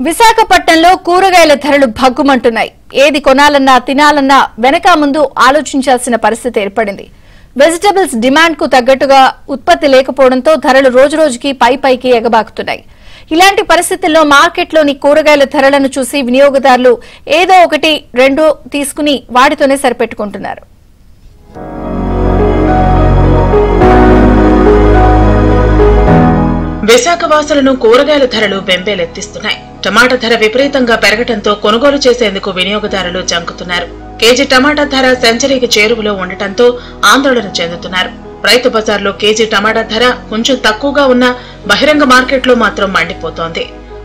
విశాఖపట్నంలో కూరగాయల ధరలు భగ్గుమంటున్నాయి. ఏది కొనాలన్నా తినాలన్నా వెనక ముందు ఆలోచించాల్సిన పరిస్థితి ఏర్పడింది. వెజిటబుల్స్ డిమాండ్ కు తగ్గట్టుగా ఉత్పత్తి లేకపోవడంతో ధరలు రోజురోజుకి పైకి ఎగబాకుతున్నాయి. ఇలాంటి పరిస్థితుల్లో మార్కెట్లోని కూరగాయల ధరలను చూసి వినియోగదారులు ఏదో ఒకటి రెండు తీసుకుని వాటితోనే సరిపెట్టుకుంటున్నారు. విశాఖ వాసులను కూరగాయల ధరలు బెంబేలెత్తిస్తున్నాయి. టమాటా ధర విపరీతంగా పెరగడంతో కొనుగోలు చేసేందుకు వినియోగదారులు జంకుతున్నారు. కేజీ టమాటా ధర సెంచరీకి చేరువలో ఉండటంతో ఆందోళన చెందుతున్నారు. రైతు బజార్లో కేజీ టమాటా ధర కొంచెం తక్కువగా ఉన్న బహిరంగ మార్కెట్లో మాత్రం మండిపోతోంది.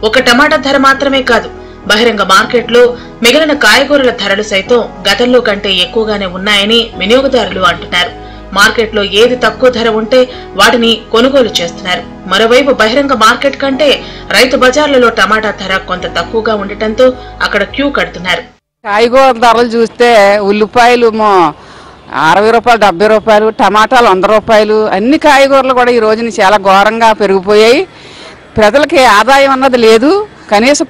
ఒక టమాటా ధర మాత్రమే కాదు, బహిరంగ మార్కెట్లో మిగిలిన కాయగూరల ధరలు సైతం గతంలో కంటే ఎక్కువగానే ఉన్నాయని వినియోగదారులు అంటున్నారు. మార్కెట్లో ఏది తక్కువ ధర ఉంటే వాటిని కొనుగోలు చేస్తున్నారు. మరోవైపు బహిరంగ మార్కెట్ కంటే రైతు బజార్లలో టమాటా ధర కొంత తక్కువగా ఉండటంతో అక్కడ క్యూ కడుతున్నారు. కాయగూర ధరలు చూస్తే ఉల్లిపాయలు 60 రూపాయలు, 70 రూపాయలు, టమాటాలు 100 రూపాయలు, అన్ని కాయగూరలు కూడా ఈ రోజున చాలా ఘోరంగా పెరిగిపోయాయి. ప్రజలకి ఆదాయం అన్నది లేదు, కనీసం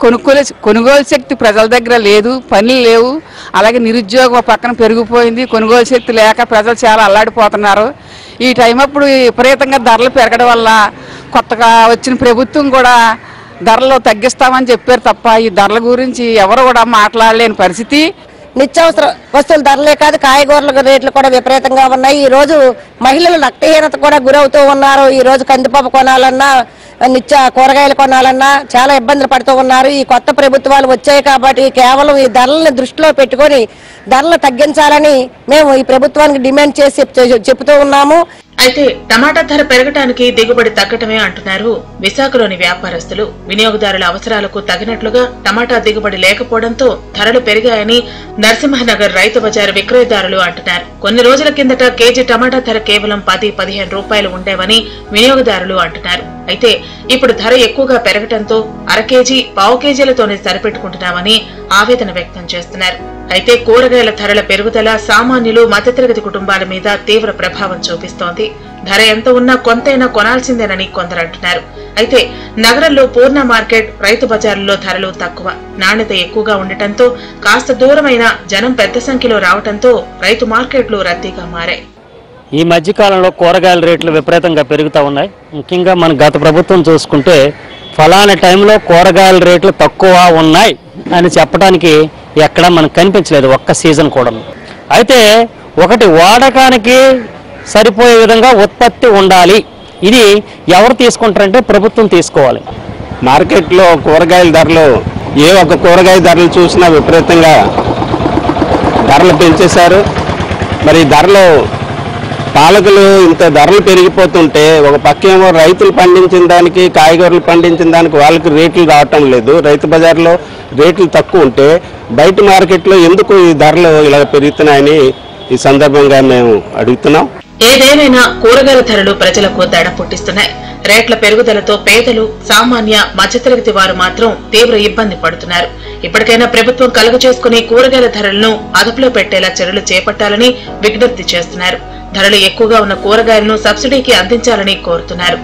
కొనుగోలు శక్తి ప్రజల దగ్గర లేదు, పనులు లేవు. అలాగే నిరుద్యోగం పక్కన పెరిగిపోయింది. కొనుగోలు శక్తి లేక ప్రజలు చాలా అల్లాడిపోతున్నారు. ఈ టైం అప్పుడు విపరీతంగా ధరలు పెరగడం వల్ల కొత్తగా వచ్చిన ప్రభుత్వం కూడా ధరలు తగ్గిస్తామని చెప్పారు తప్ప ఈ ధరల గురించి ఎవరు కూడా మాట్లాడలేని పరిస్థితి. నిత్యావసర వస్తువుల ధరలే కాదు, కాయగూరల రేట్లు కూడా విపరీతంగా ఉన్నాయి. ఈ రోజు మహిళలు రక్తహీనత కూడా గురవుతూ ఉన్నారు. ఈ రోజు కందిపప్పు కొనాలన్నా, నిత్య కూరగాయలు కొనాలన్నా చాలా ఇబ్బందులు పడుతూ ఉన్నారు. ఈ కొత్త ప్రభుత్వాలు వచ్చాయి కాబట్టి కేవలం ఈ ధరలను దృష్టిలో పెట్టుకొని ధరలు తగ్గించాలని మేము ఈ ప్రభుత్వానికి డిమాండ్ చేసి చెబుతూ ఉన్నాము. అయితే టమాటా ధర పెరగటానికి దిగుబడి తగ్గటమే అంటున్నారు విశాఖలోని వ్యాపారస్తులు. వినియోగదారుల అవసరాలకు తగినట్లుగా టమాటా దిగుబడి లేకపోవడంతో ధరలు పెరిగాయని నరసింహనగర్ రైతు బజారు విక్రయదారులు అంటున్నారు. కొన్ని రోజుల కిందట కేజీ టమాటా ధర కేవలం 10-15 రూపాయలు ఉండేవని వినియోగదారులు అంటున్నారు. అయితే ఇప్పుడు ధర ఎక్కువగా పెరగటంతో అర కేజీ, పావు కేజీలతోనే సరిపెట్టుకుంటున్నామని ఆవేదన వ్యక్తం చేస్తున్నారు. అయితే కూరగాయల ధరల పెరుగుదల సామాన్యులు, మధ్యతరగతి కుటుంబాల మీద తీవ్ర ప్రభావం చూపిస్తోంది. ధర ఎంత ఉన్నా కొంతైనా కొనాల్సిందేనని కొందరు అంటున్నారు. అయితే నగరంలో పూర్ణ మార్కెట్, రైతు బజార్లలో ధరలు తక్కువ, నాణ్యత ఎక్కువగా ఉండటంతో కాస్త దూరమైన జనం పెద్ద సంఖ్యలో రావడంతో రైతు మార్కెట్లు రద్దీగా మారాయి. ఈ మధ్యకాలంలో కూరగాయల రేట్లు విపరీతంగా పెరుగుతూ ఉన్నాయి. ముఖ్యంగా మన గత ప్రభుత్వం చూసుకుంటే ఫలానా టైంలో కూరగాయల రేట్లు తక్కువ ఉన్నాయి అని చెప్పడానికి ఎక్కడా మనకు కనిపించలేదు ఒక్క సీజన్ కూడా. అయితే ఒకటి వాడకానికి సరిపోయే విధంగా ఉత్పత్తి ఉండాలి. ఇది ఎవరు తీసుకుంటారంటే ప్రభుత్వం తీసుకోవాలి. మార్కెట్లో కూరగాయల ధరలు ఏ ఒక్క కూరగాయ ధరలు చూసినా విపరీతంగా ధరలు పెంచేశారు. మరి ధరలు పాలకులు ఇంత ధరలు పెరిగిపోతుంటే ఒక పక్కేమో రైతులు పండించిన దానికి, కాయగూరలు పండించిన దానికి వాళ్ళకి రేట్లు రావటం లేదు. రైతు బజార్లో రేట్లు తక్కువ ఉంటే బయట మార్కెట్లో ఎందుకు ఈ ధరలు ఇలా పెరుగుతున్నాయని ఈ సందర్భంగా మేము అడుగుతున్నాం. ఏదేమైనా కూరగాయల ధరలు ప్రజలకు దడ పుట్టిస్తున్నాయి. రేట్ల పెరుగుదలతో పేదలు, సామాన్య, మధ్యతరగతి వారు మాత్రం తీవ్ర ఇబ్బంది పడుతున్నారు. ఇప్పటికైనా ప్రభుత్వం కలుగు చేసుకుని కూరగాయల ధరలను అదుపులో పెట్టేలా చర్యలు చేపట్టాలని విజ్ఞప్తి చేస్తున్నారు. ధరలు ఎక్కువగా ఉన్న కూరగాయలను సబ్సిడీకి అందించాలని కోరుతున్నారు.